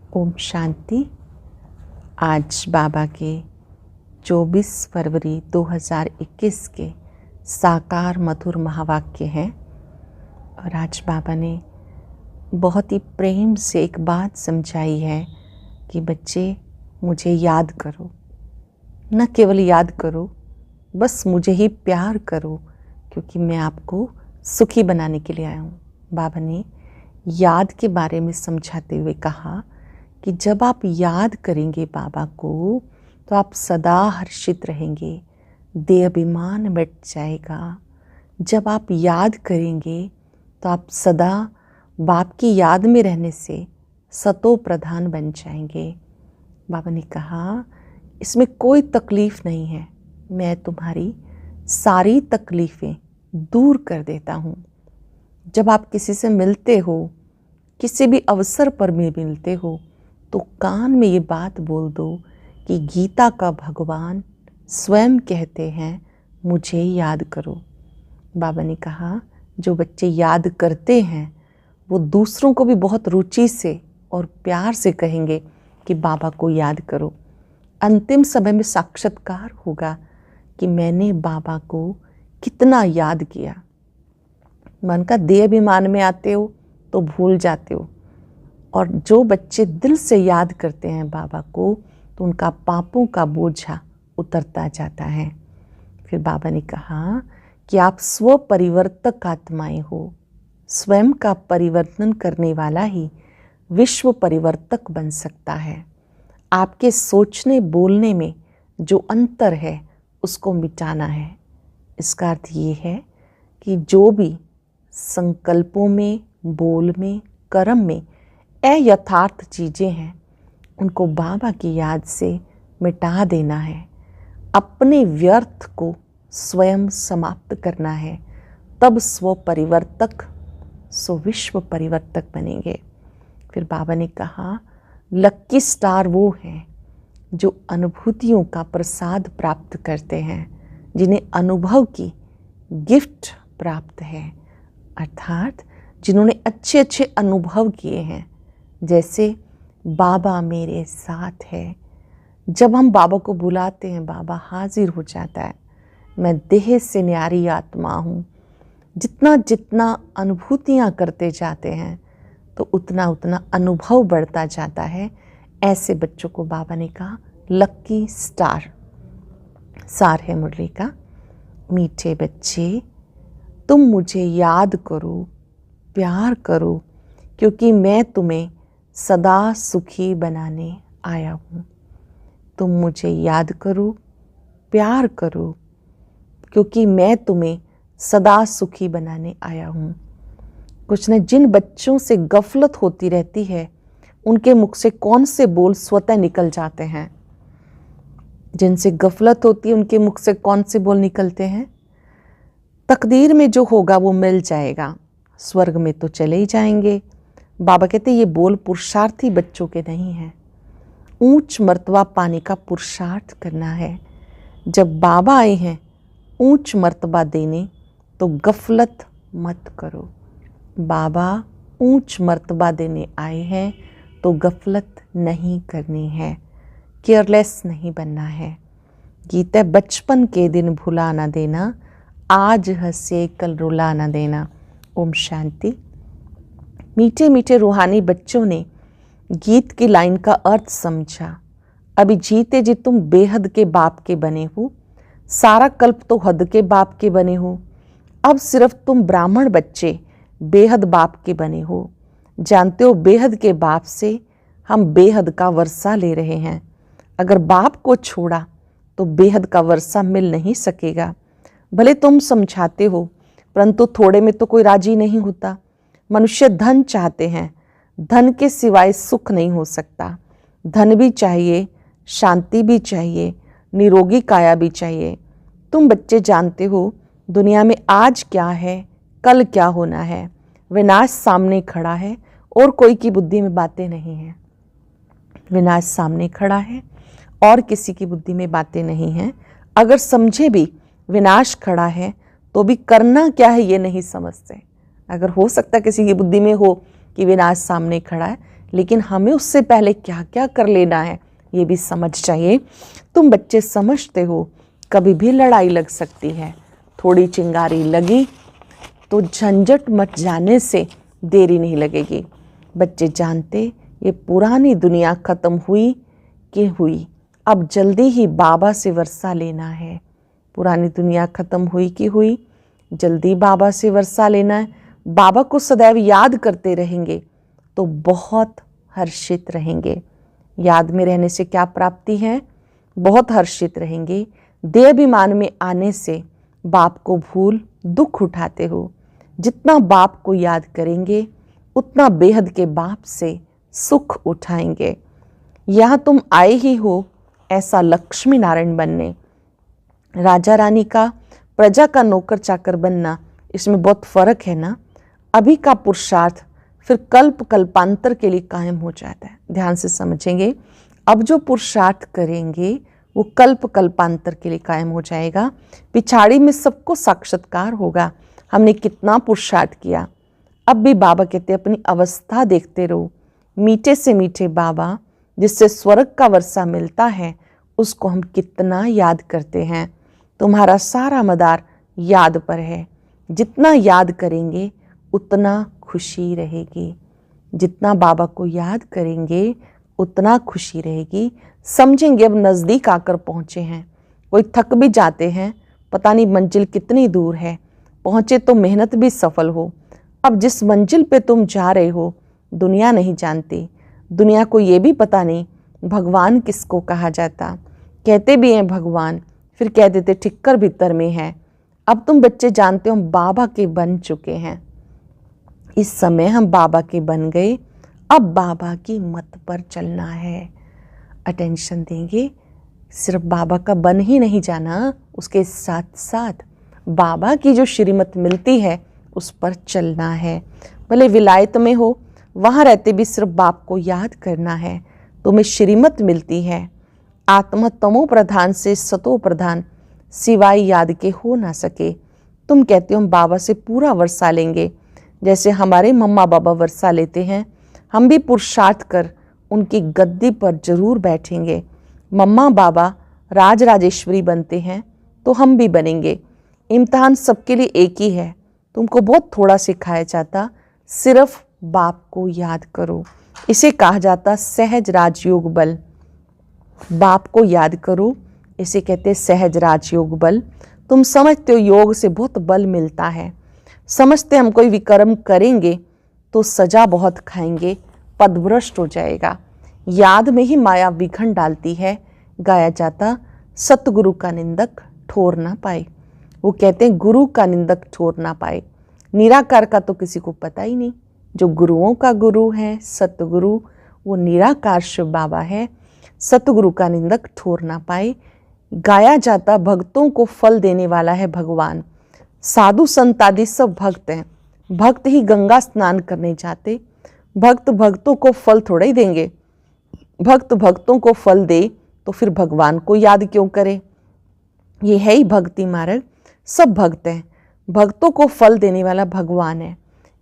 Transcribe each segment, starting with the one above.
ओम शांति। आज बाबा के 24 फरवरी 2021 के साकार मधुर महावाक्य हैं और आज बाबा ने बहुत ही प्रेम से एक बात समझाई है कि बच्चे मुझे याद करो, न केवल याद करो, बस मुझे ही प्यार करो क्योंकि मैं आपको सुखी बनाने के लिए आया हूँ। बाबा ने याद के बारे में समझाते हुए कहा कि जब आप याद करेंगे बाबा को तो आप सदा हर्षित रहेंगे, देहाभिमान मिट जाएगा। जब आप याद करेंगे तो आप सदा बाप की याद में रहने से सतो प्रधान बन जाएंगे। बाबा ने कहा इसमें कोई तकलीफ़ नहीं है, मैं तुम्हारी सारी तकलीफ़ें दूर कर देता हूँ। जब आप किसी से मिलते हो, किसी भी अवसर पर में मिलते हो, तो कान में ये बात बोल दो कि गीता का भगवान स्वयं कहते हैं मुझे याद करो। बाबा ने कहा जो बच्चे याद करते हैं वो दूसरों को भी बहुत रुचि से और प्यार से कहेंगे कि बाबा को याद करो। अंतिम समय में साक्षात्कार होगा कि मैंने बाबा को कितना याद किया। मन का देहाभिमान में आते हो तो भूल जाते हो, और जो बच्चे दिल से याद करते हैं बाबा को तो उनका पापों का बोझा उतरता जाता है। फिर बाबा ने कहा कि आप स्व परिवर्तक आत्माएं हो, स्वयं का परिवर्तन करने वाला ही विश्व परिवर्तक बन सकता है। आपके सोचने बोलने में जो अंतर है उसको मिटाना है। इसका अर्थ ये है कि जो भी संकल्पों में, बोल में, कर्म में अयथार्थ चीज़ें हैं उनको बाबा की याद से मिटा देना है। अपने व्यर्थ को स्वयं समाप्त करना है, तब स्व परिवर्तक सो विश्व परिवर्तक बनेंगे। फिर बाबा ने कहा लक्की स्टार वो हैं जो अनुभूतियों का प्रसाद प्राप्त करते हैं, जिन्हें अनुभव की गिफ्ट प्राप्त है, अर्थात जिन्होंने अच्छे अच्छे अनुभव किए हैं। जैसे बाबा मेरे साथ है, जब हम बाबा को बुलाते हैं बाबा हाजिर हो जाता है। मैं देह से न्यारी आत्मा हूँ। जितना जितना अनुभूतियाँ करते जाते हैं तो उतना उतना अनुभव बढ़ता जाता है। ऐसे बच्चों को बाबा ने कहा लक्की स्टार। सार है मुरली का, मीठे बच्चे तुम मुझे याद करो, प्यार करो क्योंकि मैं तुम्हें सदा सुखी बनाने आया हूँ। तुम मुझे याद करो, प्यार करो क्योंकि मैं तुम्हें सदा सुखी बनाने आया हूँ। कुछ न जिन बच्चों से गफलत होती रहती है उनके मुख से कौन से बोल स्वतः निकल जाते हैं। जिनसे गफलत होती है उनके मुख से कौन से बोल निकलते हैं। तकदीर में जो होगा वो मिल जाएगा, स्वर्ग में तो चले ही जाएंगे। बाबा कहते ये बोल पुरुषार्थी बच्चों के नहीं हैं। ऊंच मर्तबा पाने का पुरुषार्थ करना है। जब बाबा आए हैं ऊंच मर्तबा देने तो गफलत मत करो। बाबा ऊंच मर्तबा देने आए हैं तो गफलत नहीं करनी है, केयरलेस नहीं बनना है। गीता बचपन के दिन भुला ना देना, आज हंसे कल रुला ना देना। ओम शांति। मीठे मीठे रूहानी बच्चों ने गीत की लाइन का अर्थ समझा। अभी जीते जी तुम बेहद के बाप के बने हो, सारा कल्प तो हद के बाप के बने हो। अब सिर्फ तुम ब्राह्मण बच्चे बेहद बाप के बने हो। जानते हो बेहद के बाप से हम बेहद का वर्षा ले रहे हैं। अगर बाप को छोड़ा तो बेहद का वर्षा मिल नहीं सकेगा। भले तुम समझाते हो परंतु थोड़े में तो कोई राजी नहीं होता। मनुष्य धन चाहते हैं, धन के सिवाय सुख नहीं हो सकता। धन भी चाहिए, शांति भी चाहिए, निरोगी काया भी चाहिए। तुम बच्चे जानते हो दुनिया में आज क्या है, कल क्या होना है। विनाश सामने खड़ा है और कोई की बुद्धि में बातें नहीं हैं। विनाश सामने खड़ा है और किसी की बुद्धि में बातें नहीं हैं। अगर समझे भी विनाश खड़ा है तो भी करना क्या है ये नहीं समझते। अगर हो सकता किसी की बुद्धि में हो कि विनाश सामने खड़ा है, लेकिन हमें उससे पहले क्या क्या कर लेना है ये भी समझ चाहिए। तुम बच्चे समझते हो कभी भी लड़ाई लग सकती है, थोड़ी चिंगारी लगी तो झंझट मच जाने से देरी नहीं लगेगी। बच्चे जानते ये पुरानी दुनिया खत्म हुई कि हुई, अब जल्दी ही बाबा से वर्षा लेना है। पुरानी दुनिया खत्म हुई कि हुई, जल्दी बाबा से वर्षा लेना है। बाबा को सदैव याद करते रहेंगे तो बहुत हर्षित रहेंगे। याद में रहने से क्या प्राप्ति है? बहुत हर्षित रहेंगे। देहाभिमान में आने से बाप को भूल दुख उठाते हो। जितना बाप को याद करेंगे उतना बेहद के बाप से सुख उठाएंगे। यहाँ तुम आए ही हो ऐसा लक्ष्मी नारायण बनने। राजा रानी का, प्रजा का नौकर चाकर बनना, इसमें बहुत फर्क है ना। अभी का पुरुषार्थ फिर कल्प कल्पांतर के लिए कायम हो जाता है। ध्यान से समझेंगे, अब जो पुरुषार्थ करेंगे वो कल्प कल्पांतर के लिए कायम हो जाएगा। पिछाड़ी में सबको साक्षात्कार होगा हमने कितना पुरुषार्थ किया। अब भी बाबा कहते अपनी अवस्था देखते रहो। मीठे से मीठे बाबा जिससे स्वर्ग का वर्षा मिलता है उसको हम कितना याद करते हैं। तुम्हारा सारा मदार याद पर है। जितना याद करेंगे उतना खुशी रहेगी। जितना बाबा को याद करेंगे उतना खुशी रहेगी। समझेंगे अब नज़दीक आकर पहुँचे हैं। कोई थक भी जाते हैं, पता नहीं मंजिल कितनी दूर है, पहुँचे तो मेहनत भी सफल हो। अब जिस मंजिल पे तुम जा रहे हो दुनिया नहीं जानती। दुनिया को ये भी पता नहीं भगवान किसको कहा जाता। कहते भी हैं भगवान, फिर कह देते ठिक्कर भीतर में है। अब तुम बच्चे जानते हो हम बाबा के बन चुके हैं। इस समय हम बाबा के बन गए। अब बाबा की मत पर चलना है। अटेंशन देंगे। सिर्फ बाबा का बन ही नहीं जाना, उसके साथ साथ बाबा की जो श्रीमत मिलती है उस पर चलना है। भले विलायत में हो, वहाँ रहते भी सिर्फ बाप को याद करना है। तुम्हें श्रीमत मिलती है। आत्मा तमो प्रधान से सतो प्रधान, सिवाय याद के हो ना सके। तुम कहते हो हम बाबा से पूरा वर्षा लेंगे। जैसे हमारे मम्मा बाबा वर्षा लेते हैं, हम भी पुरुषार्थ कर उनकी गद्दी पर जरूर बैठेंगे। मम्मा बाबा राज राजेश्वरी बनते हैं तो हम भी बनेंगे। इम्तिहान सबके लिए एक ही है। तुमको बहुत थोड़ा सिखाया जाता, सिर्फ बाप को याद करो। इसे कहा जाता सहज राजयोग बल। बाप को याद करो, इसे कहते सहज राजयोग बल। तुम समझते हो योग से बहुत बल मिलता है। समझते हम कोई विक्रम करेंगे तो सजा बहुत खाएंगे, पदभ्रष्ट हो जाएगा। याद में ही माया विघन डालती है। गाया जाता सतगुरु का निंदक ठोर ना पाए। वो कहते हैं गुरु का निंदक ठोर ना पाए। निराकार का तो किसी को पता ही नहीं। जो गुरुओं का गुरु है सतगुरु, वो निराकार शिव बाबा है। सतगुरु का निंदक ठोर ना पाए। गाया जाता भक्तों को फल देने वाला है भगवान। साधु संत आदि सब भक्त हैं। भक्त ही गंगा स्नान करने जाते। भक्त भक्तों को फल थोड़ा ही देंगे। भक्त भक्तों को फल दे तो फिर भगवान को याद क्यों करे? ये है ही भक्ति मार्ग। सब भक्त हैं। भक्तों को फल देने वाला भगवान है।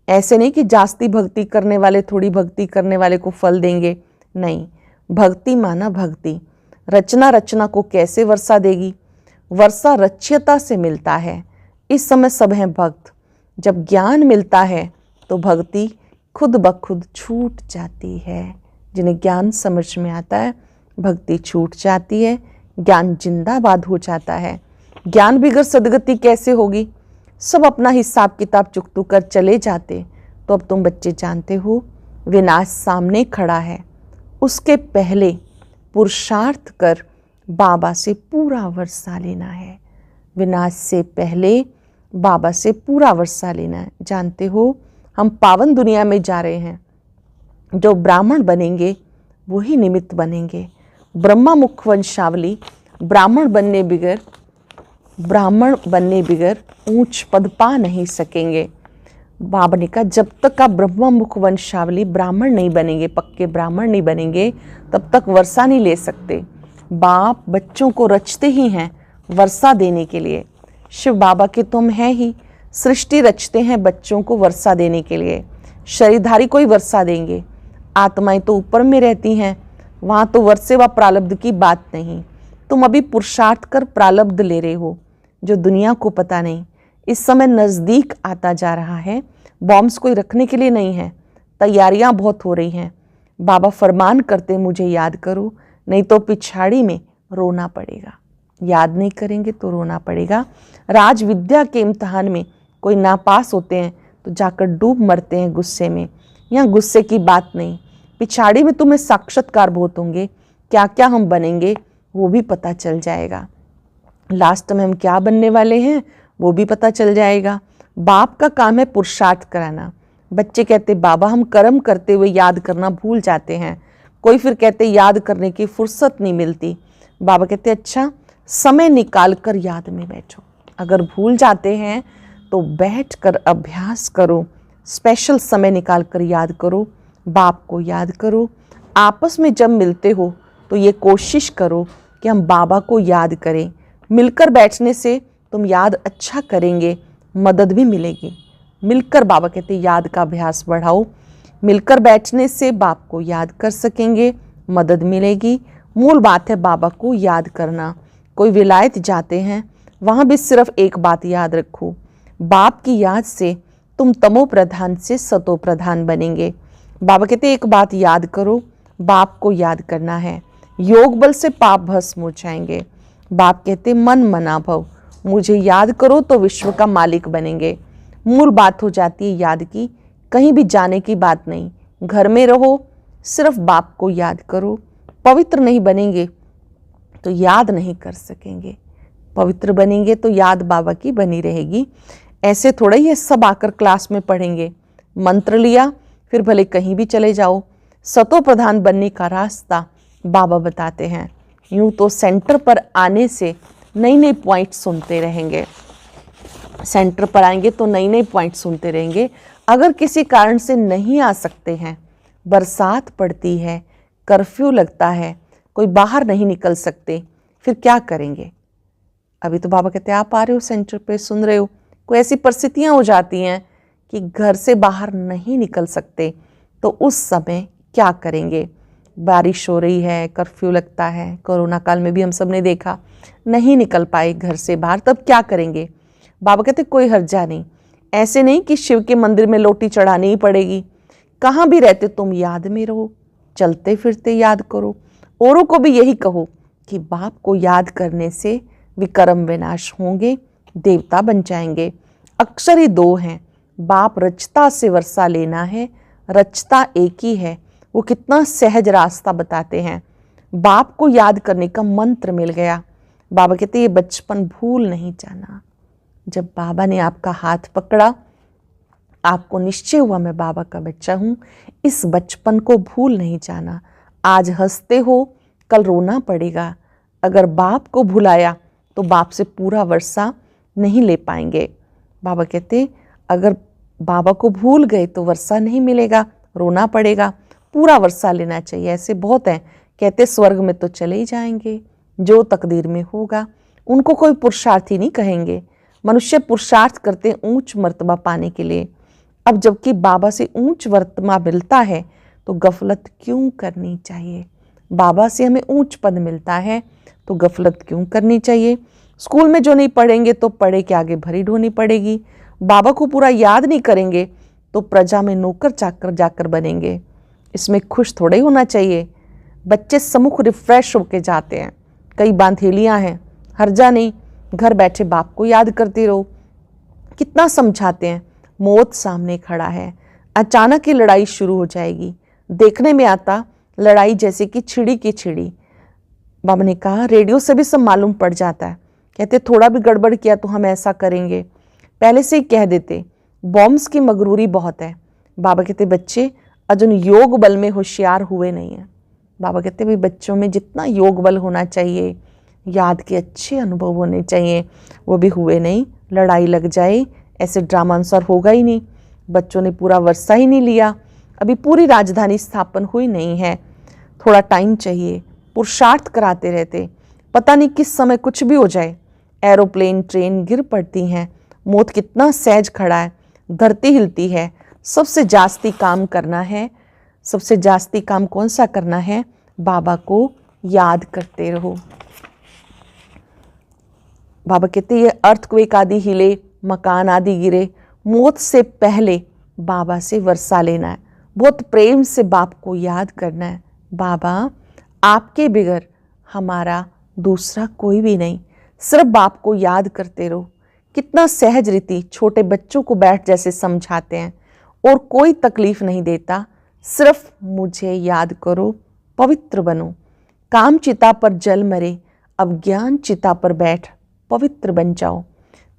ऐसे नहीं कि जास्ती भक्ति करने वाले थोड़ी भक्ति करने वाले को फल देंगे। नहीं, भक्ति माना भक्ति। रचना को कैसे वर्षा देगी? वर्षा रच्यता से मिलता है। इस समय सब हैं भक्त। जब ज्ञान मिलता है तो भक्ति खुद ब खुद छूट जाती है। जिन्हें ज्ञान समझ में आता है भक्ति छूट जाती है। ज्ञान जिंदाबाद हो जाता है। ज्ञान बिगड़ सदगति कैसे होगी? सब अपना हिसाब किताब चुकतू कर चले जाते। तो अब तुम बच्चे जानते हो विनाश सामने खड़ा है। उसके पहले पुरुषार्थ कर बाबा से पूरा वर्षा लेना है। विनाश से पहले बाबा से पूरा वर्षा लेना है। जानते हो हम पावन दुनिया में जा रहे हैं। जो ब्राह्मण बनेंगे वही निमित्त बनेंगे। ब्रह्मा मुख वंशावली ब्राह्मण बनने बिगर ऊंच पद पा नहीं सकेंगे। बाबा ने कहा जब तक आप ब्रह्मा मुख वंशावली ब्राह्मण नहीं बनेंगे, पक्के ब्राह्मण नहीं बनेंगे, तब तक वर्षा नहीं ले सकते। बाप बच्चों को रचते ही हैं वर्षा देने के लिए। शिव बाबा के तुम हैं ही, सृष्टि रचते हैं बच्चों को वर्षा देने के लिए। शरीरधारी को ही वर्षा देंगे। आत्माएं तो ऊपर में रहती हैं, वहाँ तो वर्षे व प्रारब्ध की बात नहीं। तुम अभी पुरुषार्थ कर प्रारब्ध ले रहे हो, जो दुनिया को पता नहीं। इस समय नज़दीक आता जा रहा है, बॉम्ब्स कोई रखने के लिए नहीं है, तैयारियां बहुत हो रही हैं। बाबा फरमान करते मुझे याद करो, नहीं तो पिछाड़ी में रोना पड़ेगा। याद नहीं करेंगे तो रोना पड़ेगा। राज विद्या के इम्तिहान में कोई नापास होते हैं तो जाकर डूब मरते हैं गुस्से में। यहाँ गुस्से की बात नहीं, पिछाड़ी में तुम्हें साक्षात्कार बहुत होंगे, क्या क्या हम बनेंगे वो भी पता चल जाएगा। लास्ट में हम क्या बनने वाले हैं वो भी पता चल जाएगा। बाप का काम है पुरुषार्थ कराना। बच्चे कहते बाबा हम कर्म करते हुए याद करना भूल जाते हैं। कोई फिर कहते याद करने की फुर्सत नहीं मिलती। बाबा कहते अच्छा समय निकाल कर याद में बैठो। अगर भूल जाते हैं तो बैठ कर अभ्यास करो, स्पेशल समय निकाल कर याद करो, बाप को याद करो। आपस में जब मिलते हो तो ये कोशिश करो कि हम बाबा को याद करें। मिलकर बैठने से तुम याद अच्छा करेंगे, मदद भी मिलेगी। मिलकर बाबा कहते याद का अभ्यास बढ़ाओ। मिलकर बैठने से बाप को याद कर सकेंगे, मदद मिलेगी। मूल बात है बाबा को याद करना। कोई विलायत जाते हैं, वहाँ भी सिर्फ एक बात याद रखो, बाप की याद से तुम तमो प्रधान से सतो प्रधान बनेंगे। बाबा कहते एक बात याद करो, बाप को याद करना है, योग बल से पाप भस्म हो जाएंगे। बाप कहते मन मना भव, मुझे याद करो तो विश्व का मालिक बनेंगे। मूल बात हो जाती है याद की, कहीं भी जाने की बात नहीं। घर में रहो, सिर्फ बाप को याद करो। पवित्र नहीं बनेंगे तो याद नहीं कर सकेंगे, पवित्र बनेंगे तो याद बाबा की बनी रहेगी। ऐसे थोड़ा ही सब आकर क्लास में पढ़ेंगे, मंत्र लिया फिर भले कहीं भी चले जाओ। सतो प्रधान बनने का रास्ता बाबा बताते हैं। यूं तो सेंटर पर आने से नई नई पॉइंट सुनते रहेंगे, सेंटर पर आएंगे तो नई नई पॉइंट सुनते रहेंगे। अगर किसी कारण से नहीं आ सकते हैं, बरसात पड़ती है, कर्फ्यू लगता है, कोई बाहर नहीं निकल सकते, फिर क्या करेंगे? अभी तो बाबा कहते हैं आप आ रहे हो सेंटर पे, सुन रहे हो, कोई ऐसी परिस्थितियां हो जाती हैं कि घर से बाहर नहीं निकल सकते, तो उस समय क्या करेंगे? बारिश हो रही है, कर्फ्यू लगता है, कोरोना काल में भी हम सब ने देखा, नहीं निकल पाए घर से बाहर, तब क्या करेंगे? बाबा कहते कोई हर्जा नहीं। ऐसे नहीं कि शिव के मंदिर में लोटी चढ़ानी ही पड़ेगी। कहाँ भी रहते तुम याद में रहो, चलते फिरते याद करो। औरों को भी यही कहो कि बाप को याद करने से विकर्म विनाश होंगे, देवता बन जाएंगे। अक्षर ही दो हैं, बाप रचता से वर्षा लेना है, रचता एक ही है। वो कितना सहज रास्ता बताते हैं। बाप को याद करने का मंत्र मिल गया। बाबा कहते ये बचपन भूल नहीं जाना। जब बाबा ने आपका हाथ पकड़ा, आपको निश्चय हुआ मैं बाबा का बच्चा हूँ, इस बचपन को भूल नहीं जाना। आज हंसते हो, कल रोना पड़ेगा। अगर बाप को भुलाया तो बाप से पूरा वर्षा नहीं ले पाएंगे। बाबा कहते अगर बाबा को भूल गए तो वर्षा नहीं मिलेगा, रोना पड़ेगा, पूरा वर्षा लेना चाहिए। ऐसे बहुत हैं, कहते स्वर्ग में तो चले ही जाएंगे, जो तकदीर में होगा। उनको कोई पुरुषार्थी नहीं कहेंगे। मनुष्य पुरुषार्थ करते ऊंच मर्तबा पाने के लिए। अब जबकि बाबा से ऊंच मर्तबा मिलता है तो गफलत क्यों करनी चाहिए? बाबा से हमें ऊंच पद मिलता है तो गफलत क्यों करनी चाहिए? स्कूल में जो नहीं पढ़ेंगे तो पढ़े के आगे भरी ढोनी पड़ेगी। बाबा को पूरा याद नहीं करेंगे तो प्रजा में नौकर चाकर जाकर बनेंगे। इसमें खुश थोड़े होना चाहिए। बच्चे सम्मुख रिफ्रेश होके जाते हैं, कई बांधेलियाँ हैं, हर्जा नहीं, घर बैठे बाप को याद करते रहो। कितना समझाते हैं, मौत सामने खड़ा है, अचानक ही लड़ाई शुरू हो जाएगी। देखने में आता लड़ाई जैसे कि छिड़ी की छिड़ी। बाबा ने कहा रेडियो से भी सब मालूम पड़ जाता है। कहते थोड़ा भी गड़बड़ किया तो हम ऐसा करेंगे, पहले से ही कह देते। बॉम्ब्स की मगरूरी बहुत है। बाबा कहते बच्चे अजन योग बल में होशियार हुए नहीं हैं। बाबा कहते भाई बच्चों में जितना योग बल होना चाहिए, याद के अच्छे अनुभव होने चाहिए, वो भी हुए नहीं। लड़ाई लग जाए ऐसे ड्रामा अनुसार होगा ही नहीं। बच्चों ने पूरा वर्षा ही नहीं लिया, अभी पूरी राजधानी स्थापन हुई नहीं है, थोड़ा टाइम चाहिए। पुरुषार्थ कराते रहते, पता नहीं किस समय कुछ भी हो जाए। एरोप्लेन ट्रेन गिर पड़ती हैं, मौत कितना सहज खड़ा है, धरती हिलती है। सबसे जास्ती काम करना है, सबसे जास्ती काम कौन सा करना है? बाबा को याद करते रहो। बाबा कहते ये अर्थक्वेक आदि हिले, मकान आदि गिरे, मौत से पहले बाबा से वर्षा लेना है। बहुत प्रेम से बाप को याद करना है। बाबा आपके बगैर हमारा दूसरा कोई भी नहीं, सिर्फ बाप को याद करते रहो। कितना सहज रीति छोटे बच्चों को बैठ जैसे समझाते हैं और कोई तकलीफ नहीं देता। सिर्फ मुझे याद करो, पवित्र बनो। काम चिता पर जल मरे, अब ज्ञान चिता पर बैठ पवित्र बन जाओ।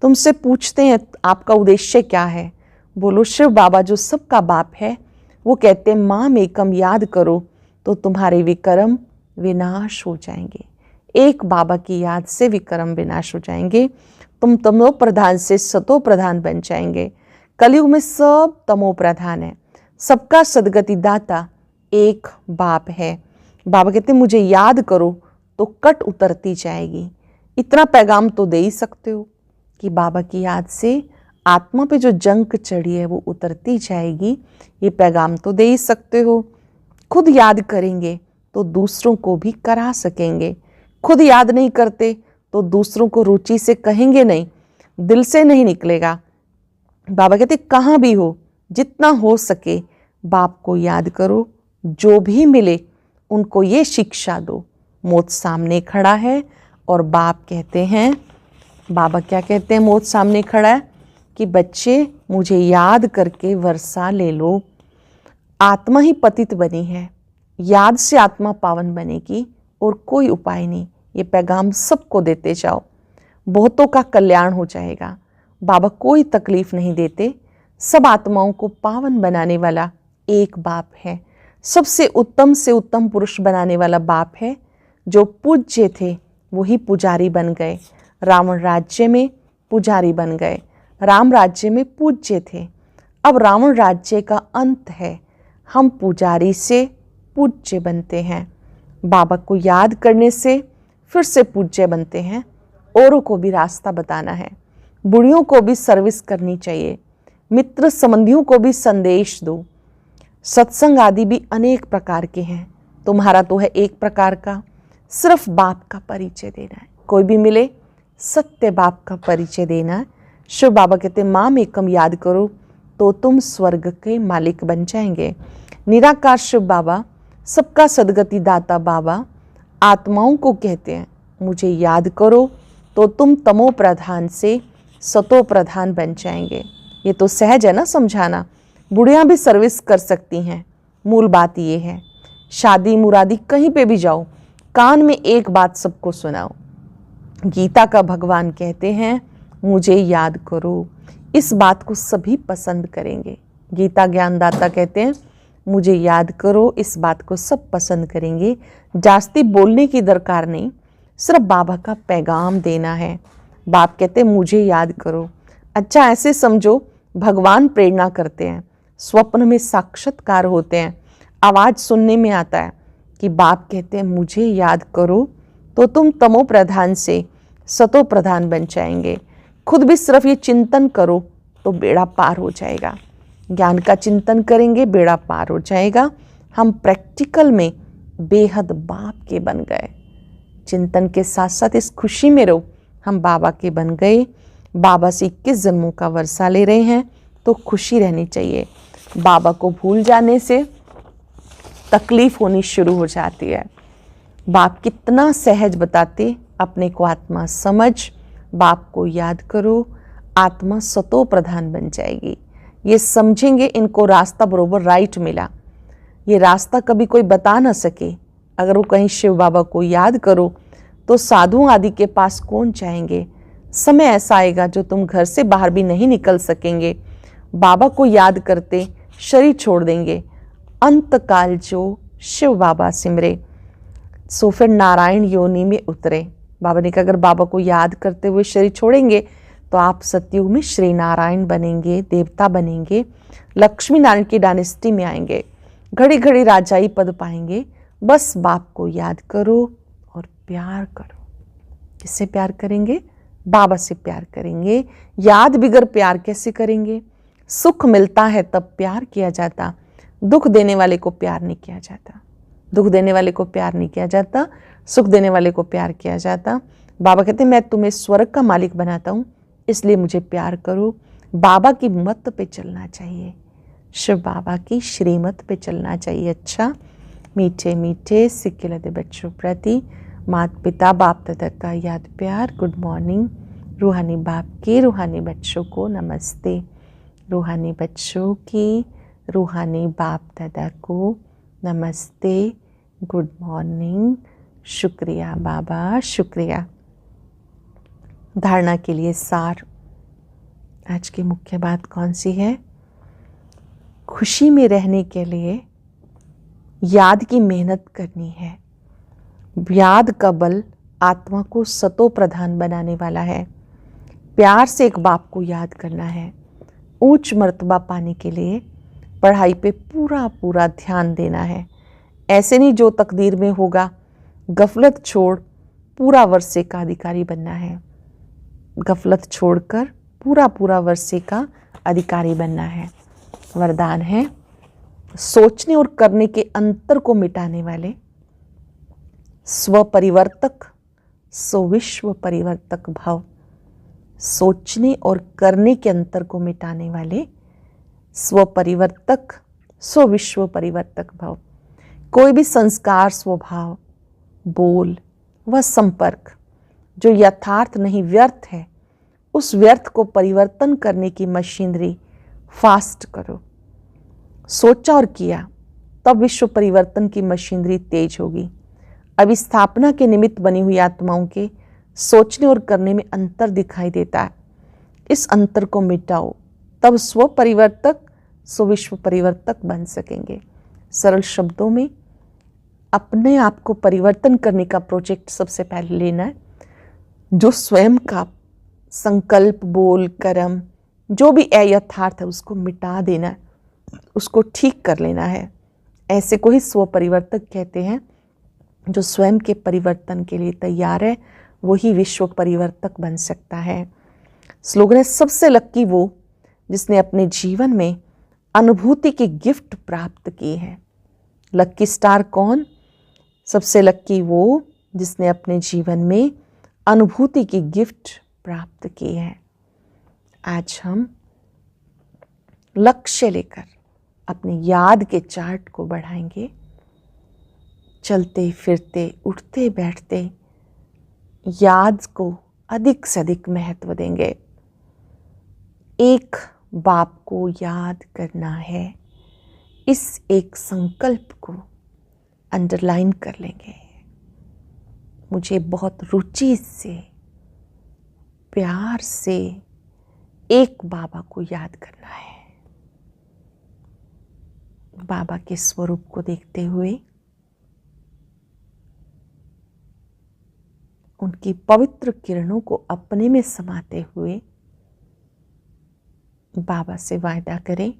तुमसे पूछते हैं आपका उद्देश्य क्या है? बोलो शिव बाबा जो सबका बाप है, वो कहते हैं माम एकम याद करो तो तुम्हारे विकर्म विनाश हो जाएंगे। एक बाबा की याद से विकर्म विनाश हो जाएंगे। तुम तमो प्रधान से सतो प्रधान बन जाएंगे। कलयुग में सब तमो प्रधान है, सबका सदगति दाता एक बाप है। बाबा कहते मुझे याद करो तो कट उतरती जाएगी। इतना पैगाम तो दे ही सकते हो कि बाबा की याद से आत्मा पे जो जंक चढ़ी है वो उतरती जाएगी। ये पैगाम तो दे ही सकते हो। खुद याद करेंगे तो दूसरों को भी करा सकेंगे। खुद याद नहीं करते तो दूसरों को रुचि से कहेंगे नहीं, दिल से नहीं निकलेगा। बाबा कहते कहाँ भी हो, जितना हो सके बाप को याद करो। जो भी मिले उनको ये शिक्षा दो। मौत सामने खड़ा है और बाप कहते हैं, बाबा क्या कहते हैं? मौत सामने खड़ा है कि बच्चे मुझे याद करके वर्षा ले लो। आत्मा ही पतित बनी है, याद से आत्मा पावन बनेगी और कोई उपाय नहीं। ये पैगाम सबको देते जाओ, बहुतों का कल्याण हो जाएगा। बाबा कोई तकलीफ नहीं देते, सब आत्माओं को पावन बनाने वाला एक बाप है। सबसे उत्तम से उत्तम पुरुष बनाने वाला बाप है। जो पूज्य थे वही पुजारी बन गए। रावण राज्य में पुजारी बन गए, राम राज्य में पूज्य थे। अब रावण राज्य का अंत है, हम पुजारी से पूज्य बनते हैं। बाबा को याद करने से फिर से पूज्य बनते हैं। औरों को भी रास्ता बताना है, बुढ़ियों को भी सर्विस करनी चाहिए, मित्र संबंधियों को भी संदेश दो। सत्संग आदि भी अनेक प्रकार के हैं, तुम्हारा तो है एक प्रकार का, सिर्फ बाप का परिचय देना है। कोई भी मिले सत्य बाप का परिचय देना है। शिव बाबा कहते माम एकम याद करो तो तुम स्वर्ग के मालिक बन जाएंगे। निराकार शिव बाबा, सबका सदगति दाता बाबा आत्माओं को कहते हैं मुझे याद करो तो तुम तमो प्रधान से सतो प्रधान बन जाएंगे। ये तो सहज है ना समझाना। बुढ़ियाँ भी सर्विस कर सकती हैं। मूल बात ये है, शादी मुरादी कहीं पे भी जाओ, कान में एक बात सबको सुनाओ। गीता का भगवान कहते हैं मुझे याद करो। इस बात को सभी पसंद करेंगे। गीता ज्ञानदाता कहते हैं मुझे याद करो, इस बात को सब पसंद करेंगे। जास्ती बोलने की दरकार नहीं, सिर्फ बाबा का पैगाम देना है। बाप कहते हैं मुझे याद करो। अच्छा ऐसे समझो भगवान प्रेरणा करते हैं, स्वप्न में साक्षात्कार होते हैं, आवाज़ सुनने में आता है कि बाप कहते हैं मुझे याद करो तो तुम तमो प्रधान से सतो प्रधान बन जाएंगे। खुद भी सिर्फ ये चिंतन करो तो बेड़ा पार हो जाएगा। ज्ञान का चिंतन करेंगे बेड़ा पार हो जाएगा। हम प्रैक्टिकल में बेहद बाप के बन गए। चिंतन के साथ साथ इस खुशी में रहो हम बाबा के बन गए। बाबा से 21 जन्मों का वर्षा ले रहे हैं तो खुशी रहनी चाहिए। बाबा को भूल जाने से तकलीफ होनी शुरू हो जाती है। बाप कितना सहज बताते, अपने को आत्मा समझ, बाप को याद करो, आत्मा सतो प्रधान बन जाएगी। ये समझेंगे इनको रास्ता बरोबर राइट मिला। ये रास्ता कभी कोई बता ना सके। अगर वो कहीं शिव बाबा को याद करो तो साधुओं आदि के पास कौन जाएंगे। समय ऐसा आएगा जो तुम घर से बाहर भी नहीं निकल सकेंगे। बाबा को याद करते शरीर छोड़ देंगे। अंतकाल जो शिव बाबा सिमरे सो फिर नारायण योनि में उतरे। बाबा ने कहा अगर बाबा को याद करते हुए शरीर छोड़ेंगे तो आप सतयुग में श्री नारायण बनेंगे, देवता बनेंगे, लक्ष्मी नारायण की डायनेस्टी में आएंगे, घड़ी घड़ी राजाई पद पाएंगे। बस बाप को याद करो और प्यार करो। किससे प्यार करेंगे? बाबा से प्यार करेंगे। याद बिगर प्यार कैसे करेंगे? सुख मिलता है तब प्यार किया जाता, दुख देने वाले को प्यार नहीं किया जाता, दुख देने वाले को प्यार नहीं किया जाता, सुख देने वाले को प्यार किया जाता। बाबा कहते हैं मैं तुम्हें स्वर्ग का मालिक बनाता हूँ, इसलिए मुझे प्यार करो। बाबा की मत पे चलना चाहिए, शिव बाबा की श्रीमत पे चलना चाहिए। अच्छा, मीठे मीठे सिक्के लदे बच्चों प्रति माता पिता बाप दादा का याद प्यार। Good morning. रूहानी बाप के रूहानी बच्चों को नमस्ते। रूहानी बच्चों की रूहानी बाप दादा को नमस्ते, गुड मॉर्निंग। शुक्रिया बाबा, शुक्रिया। धारणा के लिए सार। आज की मुख्य बात कौन सी है? खुशी में रहने के लिए याद की मेहनत करनी है। याद का बल आत्मा को सतो प्रधान बनाने वाला है। प्यार से एक बाप को याद करना है। उच्च मर्तबा पाने के लिए पढ़ाई पे पूरा पूरा ध्यान देना है। ऐसे नहीं जो तकदीर में होगा, गफलत छोड़ पूरा वर्षे का अधिकारी बनना है। गफलत छोड़कर पूरा पूरा वर्षे का अधिकारी बनना है। वरदान है सोचने और करने के अंतर को मिटाने वाले स्व परिवर्तक सो विश्व परिवर्तक भाव। सोचने और करने के अंतर को मिटाने वाले स्व परिवर्तक सो विश्व परिवर्तक भाव। कोई भी संस्कार, स्वभाव, बोल व संपर्क जो यथार्थ नहीं व्यर्थ है, उस व्यर्थ को परिवर्तन करने की मशीनरी फास्ट करो। सोचा और किया तब विश्व परिवर्तन की मशीनरी तेज होगी। अभी स्थापना के निमित्त बनी हुई आत्माओं के सोचने और करने में अंतर दिखाई देता है। इस अंतर को मिटाओ, तब स्व परिवर्तक सो विश्व परिवर्तक बन सकेंगे। सरल शब्दों में अपने आप को परिवर्तन करने का प्रोजेक्ट सबसे पहले लेना है। जो स्वयं का संकल्प, बोल, कर्म जो भी अयथार्थ है उसको मिटा देना है, उसको ठीक कर लेना है। ऐसे को ही स्व परिवर्तक कहते हैं। जो स्वयं के परिवर्तन के लिए तैयार है वही विश्व परिवर्तक बन सकता है। स्लोगन है सबसे लक्की वो जिसने अपने जीवन में अनुभूति की गिफ्ट प्राप्त की है। लक्की स्टार कौन? सबसे लक्की वो जिसने अपने जीवन में अनुभूति की गिफ्ट प्राप्त की है। आज हम लक्ष्य लेकर अपने याद के चार्ट को बढ़ाएंगे। चलते फिरते, उठते बैठते याद को अधिक से अधिक महत्व देंगे। एक बाप को याद करना है, इस एक संकल्प को अंडरलाइन कर लेंगे। मुझे बहुत रुचि से, प्यार से एक बाबा को याद करना है। बाबा के स्वरूप को देखते हुए, उनकी पवित्र किरणों को अपने में समाते हुए बाबा से वायदा करें,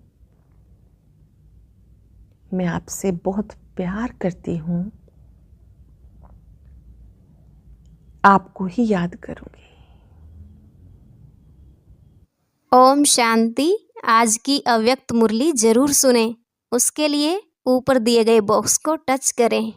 मैं आपसे बहुत प्यार करती हूँ, आपको ही याद करूंगी। ओम शांति। आज की अव्यक्त मुरली जरूर सुने। उसके लिए ऊपर दिए गए बॉक्स को टच करें।